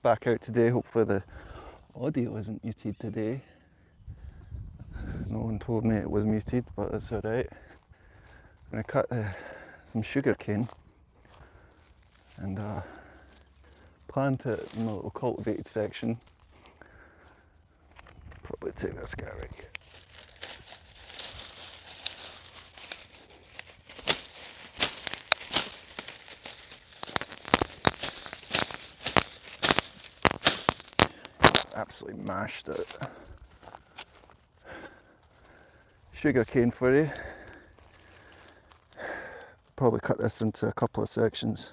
back out today. Hopefully the audio isn't muted today. No one told me it was muted, but that's alright. I'm going to cut some sugar cane and plant it in a little cultivated section. Probably take this guy right here. Absolutely mashed it. Sugar cane for you. Probably cut this into a couple of sections.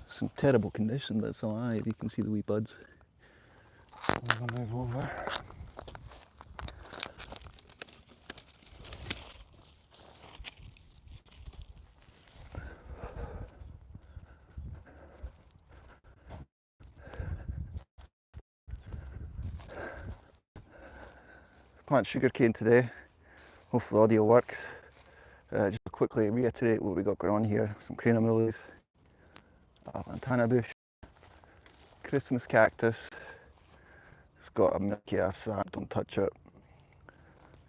It's in terrible condition, but it's alive. You can see the wee buds. I'm gonna move over. Plant sugar cane today. Hopefully the audio works. Just to quickly reiterate what we got going on here. Some crana lilies, lantana bush, Christmas cactus. It's got a milky ass sap, don't touch it.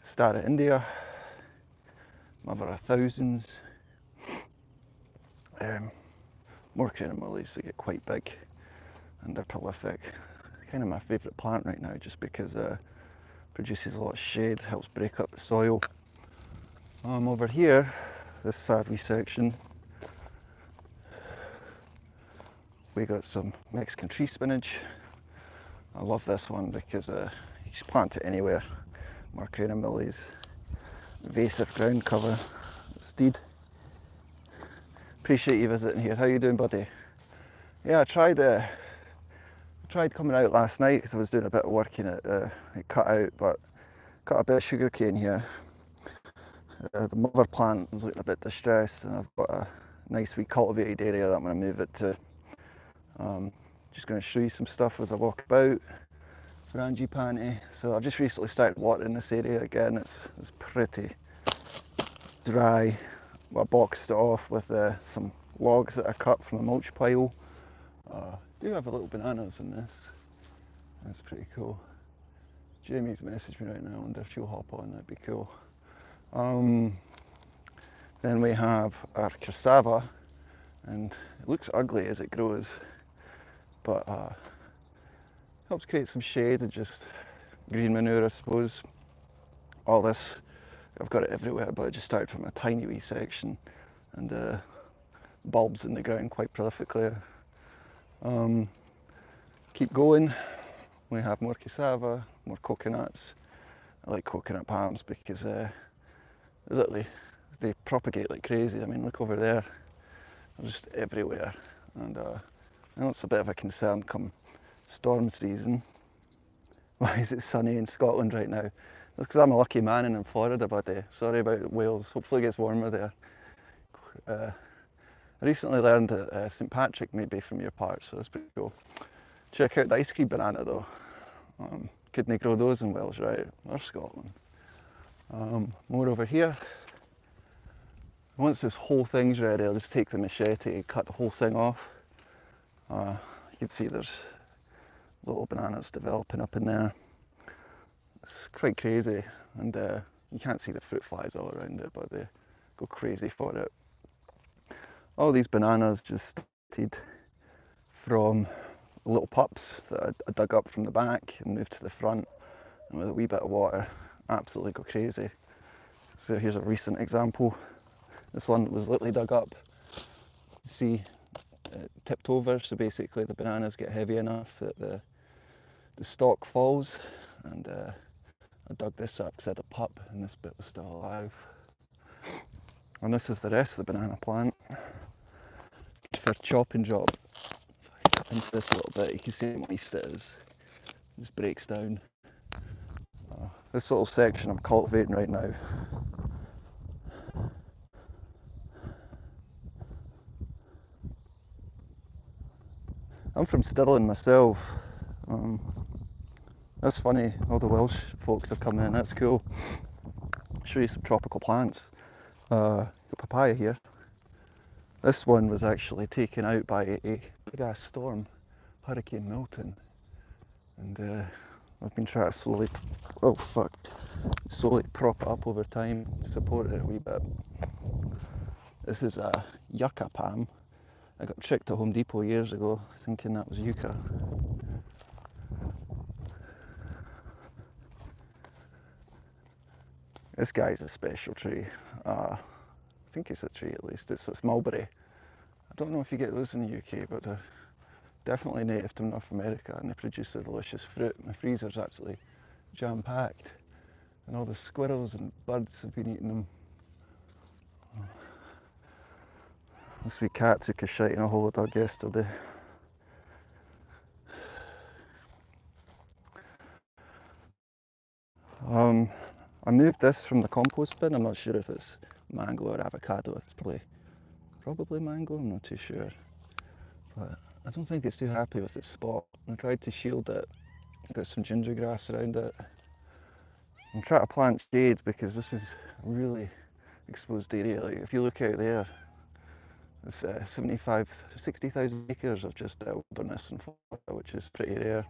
Star of India, mother of thousands. More crana lilies, they get quite big and they're prolific. Kind of my favourite plant right now just because it produces a lot of shade, helps break up the soil. Over here, this sad wee section, we got some Mexican tree spinach. I love this one because you just plant it anywhere. More crana lilies, invasive ground cover, steed. Appreciate you visiting here. How you doing, buddy? Yeah, I tried coming out last night because I was doing a bit of work in it. It cut out, but got a bit of sugar cane here. The mother plant was looking a bit distressed, and I've got a nice wee cultivated area that I'm going to move it to. Just going to show you some stuff as I walk about. Frangipani. So I've just recently started watering this area again. It's pretty dry. I boxed it off with some logs that I cut from a mulch pile. Do have a little bananas in this. That's pretty cool. Jamie's messaged me right now. I wonder if she'll hop on. That'd be cool. Then we have our cassava, and it looks ugly as it grows, but helps create some shade and just green manure, I suppose. All this, I've got it everywhere, but I just started from a tiny wee section, and bulbs in the ground quite prolifically. Keep going. We have more cassava, more coconuts. I like coconut palms because literally they propagate like crazy. I mean, look over there, they're just everywhere, and I know it's a bit of a concern come storm season. Why is it sunny in Scotland right now? That's because I'm a lucky man and in Florida, buddy. Sorry about Wales. Hopefully it gets warmer there. I recently learned that St. Patrick may be from your part, so that's pretty cool. Check out the ice cream banana though. Couldn't grow those in Wales, right? Or Scotland. More over here. Once this whole thing's ready, I'll just take the machete and cut the whole thing off. You can see there's little bananas developing up in there. It's quite crazy, and you can't see the fruit flies all around it, but they go crazy for it. All these bananas just started from little pups that I dug up from the back and moved to the front, and with a wee bit of water, absolutely go crazy. So here's a recent example. This one was literally dug up. See, it tipped over, so basically the bananas get heavy enough that the stalk falls, and I dug this up because I had a pup and this bit was still alive. And this is the rest of the banana plant. For chop and drop. If I cut into this a little bit, you can see how moist it is. It just breaks down. This little section I'm cultivating right now. I'm from Stirling myself. That's funny, all the Welsh folks are coming in, that's cool. I'll show you some tropical plants. Got papaya here. This one was actually taken out by a big ass storm. Hurricane Milton, and I've been trying to slowly prop it up over time, support it a wee bit. This is a yucca palm. I got tricked at Home Depot years ago thinking that was yucca. This guy's a special tree. I think it's a tree at least. It's mulberry. I don't know if you get those in the UK, but they're definitely native to North America, and they produce a delicious fruit. My freezer's absolutely jam-packed, and all the squirrels and birds have been eating them. This wee cat took a shite in a hollow dog yesterday. I moved this from the compost bin. I'm not sure if it's mango or avocado. It's probably mango, I'm not too sure. But I don't think it's too happy with its spot. I tried to shield it. I got some ginger grass around it. I'm trying to plant shade because this is a really exposed area. Like if you look out there, it's 60,000 acres of just wilderness and flora, which is pretty rare.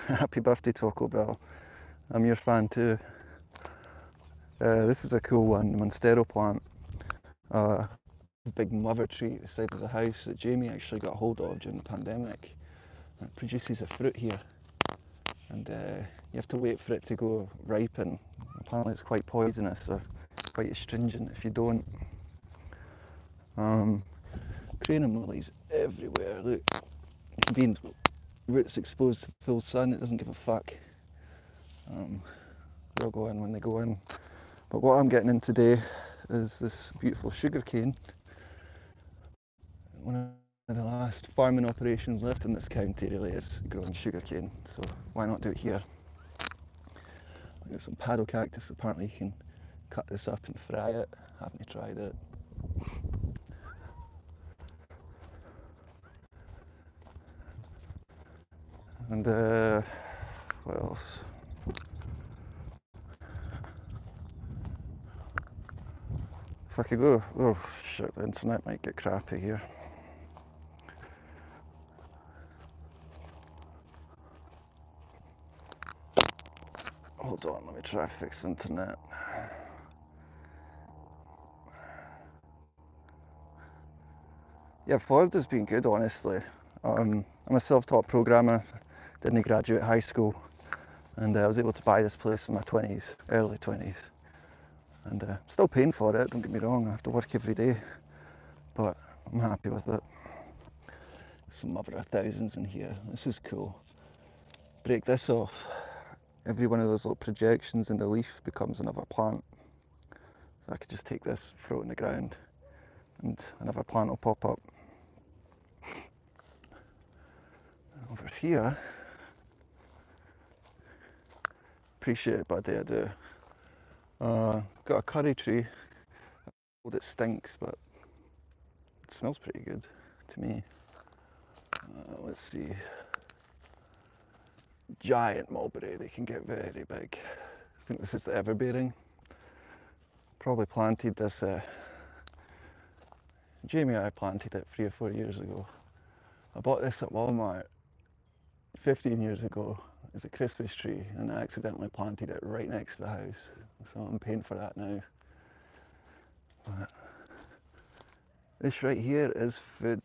Happy birthday, Taco Bell. I'm your fan too. This is a cool one, the Monstero plant. Big mother tree at the side of the house that Jamie actually got hold of during the pandemic. And it produces a fruit here, and you have to wait for it to go ripen. Apparently it's quite poisonous or quite astringent if you don't. Cranum lilies everywhere, look. Being roots exposed to the full sun, it doesn't give a fuck. They'll go in when they go in. But what I'm getting in today is this beautiful sugar cane. One of the last farming operations left in this county really is growing sugar cane, so why not do it here? I've got some paddle cactus. Apparently you can cut this up and fry it. Haven't tried it. And what else? If I could go, oh shit, the internet might get crappy here. Hold on, let me try to fix the internet. Yeah, Florida's been good, honestly. I'm a self-taught programmer, didn't graduate high school, and I was able to buy this place in my 20s, early 20s. And I'm still paying for it, don't get me wrong, I have to work every day, but I'm happy with it. Some mother of thousands in here, this is cool. Break this off, every one of those little projections in the leaf becomes another plant. So I could just take this, throw it in the ground, and another plant will pop up. Over here, appreciate it, buddy, I do. Got a curry tree. It stinks, but it smells pretty good to me. Let's see. Giant mulberry, they can get very big. I think this is the everbearing. Probably planted this, Jamie and I planted it 3 or 4 years ago. I bought this at Walmart 15 years ago as a Christmas tree, and I accidentally planted it right next to the house. So I'm paying for that now. But this right here is food.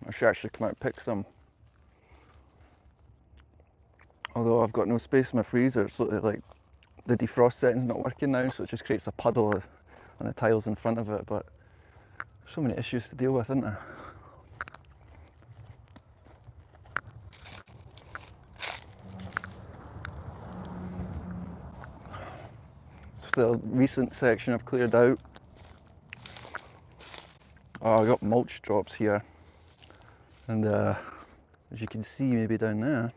I should actually come out and pick some. Although I've got no space in my freezer, it's like the defrost setting's not working now, so it just creates a puddle on the tiles in front of it. But there's so many issues to deal with, isn't there? It's the recent section I've cleared out. Oh, I got mulch drops here, and as you can see maybe down there,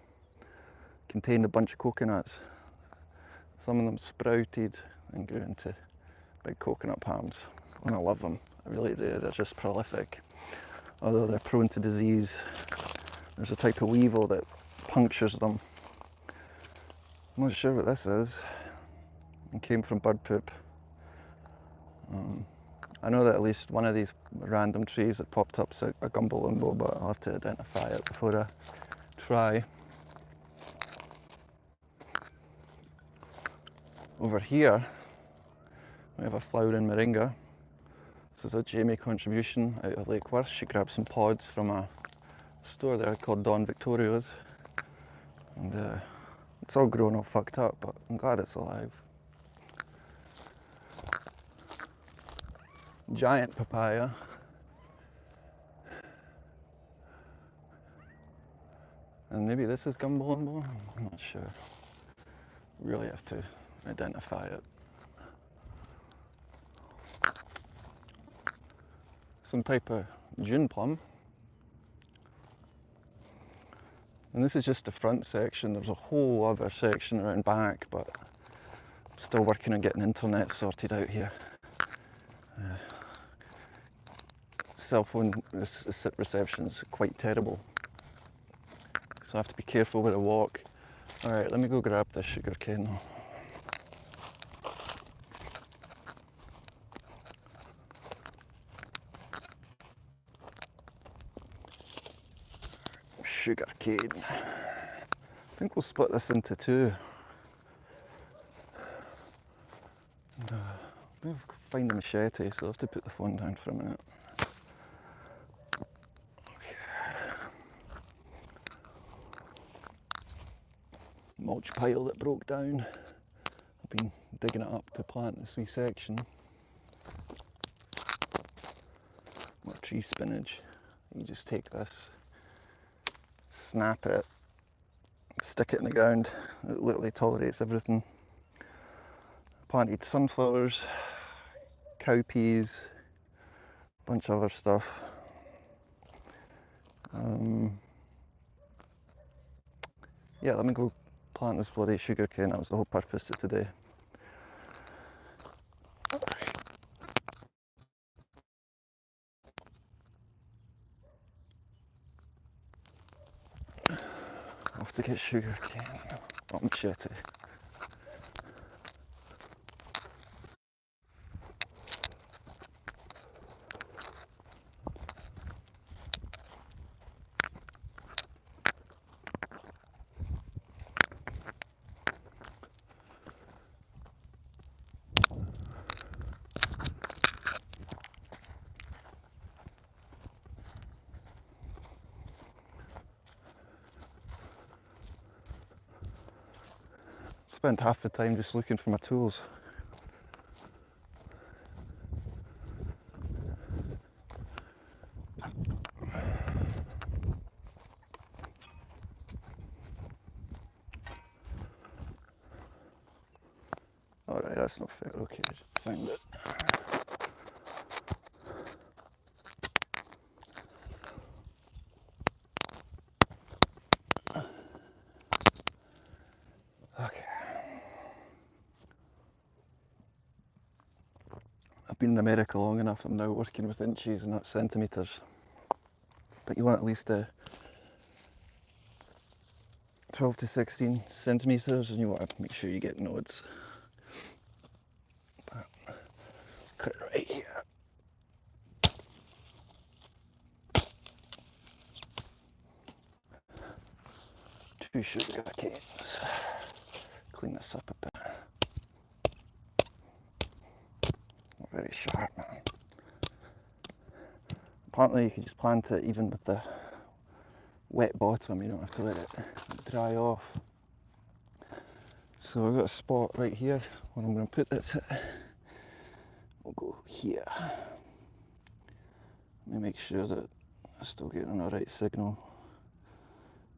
contained a bunch of coconuts. Some of them sprouted and grew into big coconut palms, and I love them, I really do. They're just prolific, although they're prone to disease. There's a type of weevil that punctures them. I'm not sure what this is. It came from bird poop. I know that at least one of these random trees that popped up is a gumbo, but I'll have to identify it before I try. Over here, we have a flowering moringa. This is a Jamie contribution out of Lake Worth. She grabbed some pods from a store there called Don Victorio's. And it's all grown all fucked up, but I'm glad it's alive. Giant papaya. And maybe this is gumbo. I'm not sure. Really have to identify it. Some type of June plum. And this is just the front section. There's a whole other section around back, but I'm still working on getting internet sorted out here. Cell phone reception is quite terrible, so I have to be careful where I walk. Alright, let me go grab this sugar cane. Sugar cane. I think we'll split this into two. We'll find the machete, so I'll have to put the phone down for a minute. Mulch pile that broke down. I've been digging it up to plant this wee section. More tree spinach. You just take this, snap it, stick it in the ground. It literally tolerates everything. Planted sunflowers, cowpeas, a bunch of other stuff. Yeah, let me go plant this bloody sugar cane. That was the whole purpose of today. Off to get sugar cane. Oh, machete. Spent half the time just looking for my tools. Alright, that's not fair. Okay, found it. Okay. I've been in America long enough. I'm now working with inches and not centimetres. But you want at least 12 to 16 centimetres, and you want to make sure you get nodes. Cut it right here. Two sugar canes. Clean this up a bit. Not very sharp, man. Apparently you can just plant it even with the wet bottom. You don't have to let it dry off. So I've got a spot right here where I'm going to put it. We'll go here. Let me make sure that I'm still getting the right signal.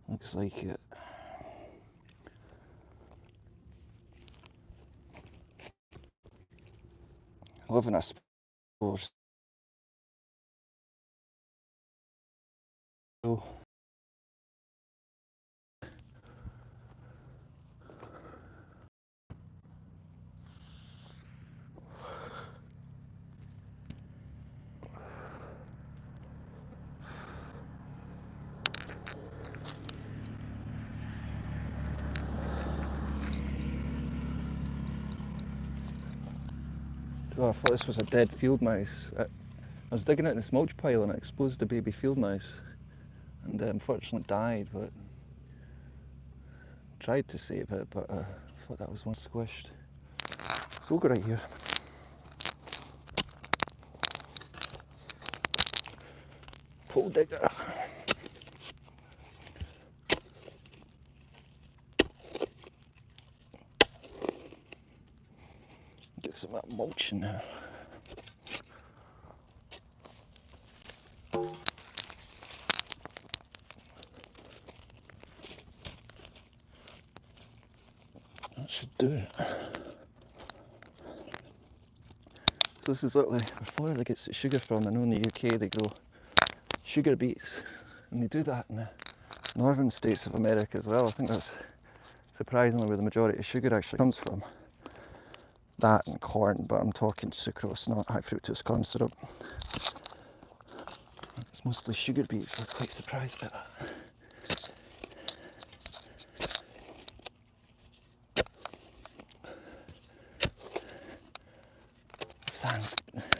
Looks like it. I live in a sport. So do Oh, I thought this was a dead field mouse. I was digging out this mulch pile and it exposed a baby field mouse, and unfortunately died, but tried to save it, but I thought that was one squished. So we'll go right here. Pole digger. Get some of that mulch in there. That should do it. So this is literally where Florida gets its sugar from. I know in the UK they grow sugar beets, and they do that in the northern states of America as well. I think that's surprisingly where the majority of sugar actually comes from. That and corn, but I'm talking sucrose, not high fructose corn syrup. It's mostly sugar beets, so I was quite surprised by that.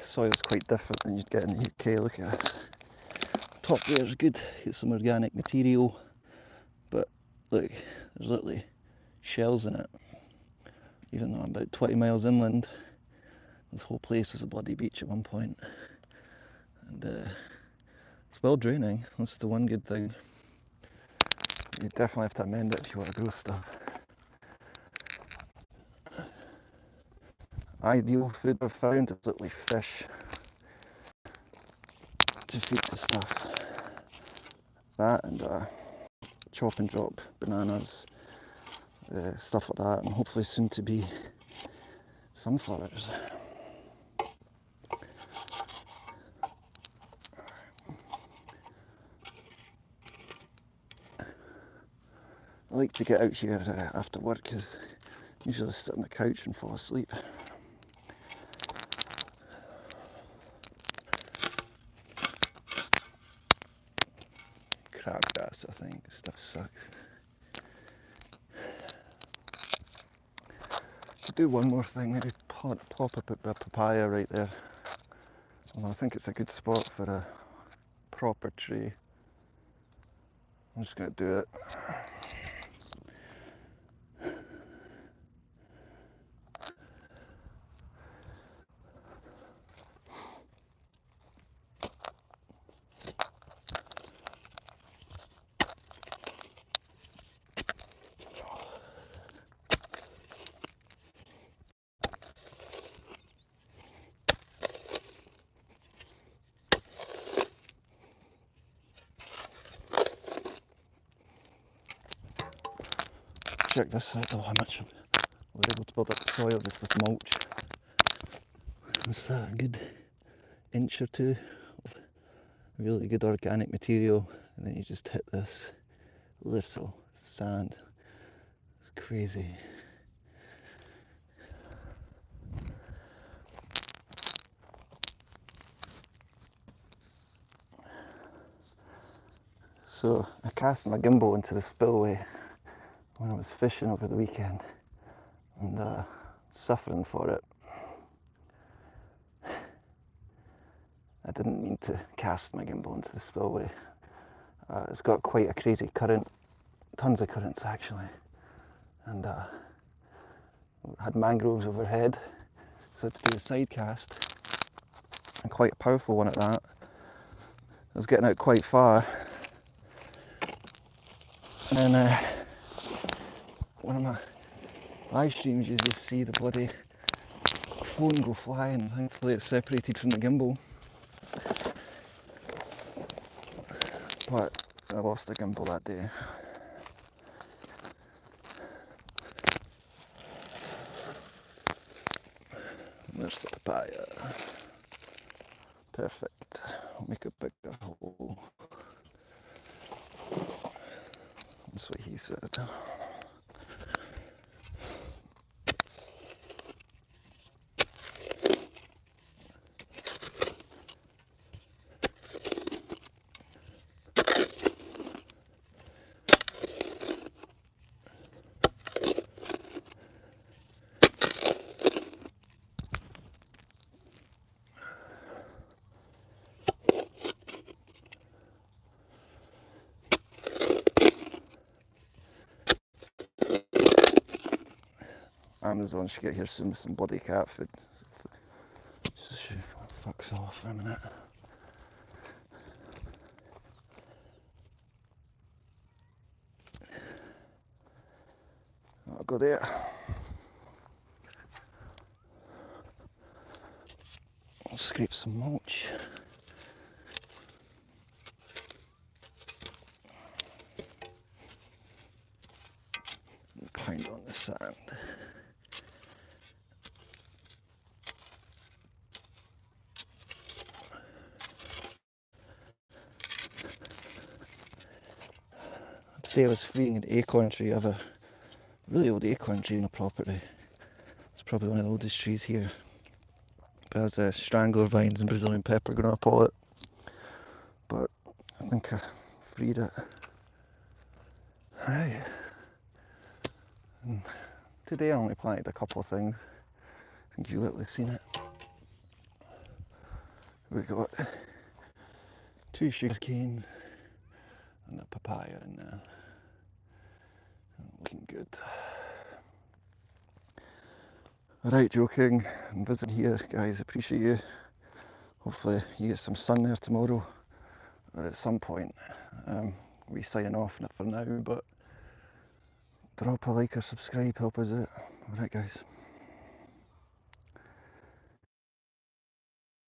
Soil's quite different than you'd get in the UK. Look at this. Top layer's good, get some organic material, but look, there's literally shells in it. Even though I'm about 20 miles inland, this whole place was a bloody beach at one point. And it's well draining, that's the one good thing. You definitely have to amend it if you want to grow stuff. Ideal food I've found is literally fish to feed to stuff. That and chop and drop bananas, stuff like that, and hopefully soon to be sunflowers. I like to get out here after work because I usually sit on the couch and fall asleep. Crabgrass, I think. This stuff sucks. I'll do one more thing, maybe plop up a papaya right there. Well, I think it's a good spot for a proper tree. I'm just going to do it. Check this out, how much we're able to build up the soil just with mulch. Is that a good inch or two of really good organic material, and then you just hit this little sand. It's crazy. So I cast my gimbal into the spillway when I was fishing over the weekend, and suffering for it. I didn't mean to cast my gimbal into the spillway. It's got quite a crazy current, tons of currents actually, and had mangroves overhead, so I had to do a side cast, and quite a powerful one at that. I was getting out quite far, and then one of my live streams you just see the bloody phone go flying. Thankfully it's separated from the gimbal, but I lost the gimbal that day. And there's the papaya. Perfect. I'll make a bigger hole. That's what he said. Amazon should get here soon with some bloody cat food. Fucks off for a minute. I'll go there. I'll scrape some mulch. And pound on the sand. Today I was freeing an acorn tree. I have a really old acorn tree on a property. It's probably one of the oldest trees here. It has strangler vines and Brazilian pepper growing up all it. But I think I freed it. Right. And today I only planted a couple of things. I think you've literally seen it. We got 2 sugar canes and a papaya in there. Looking good. Alright, joking and visiting here, guys. Appreciate you. Hopefully you get some sun there tomorrow or at some point. We signing off for now, but drop a like or subscribe, help us out. Alright, guys.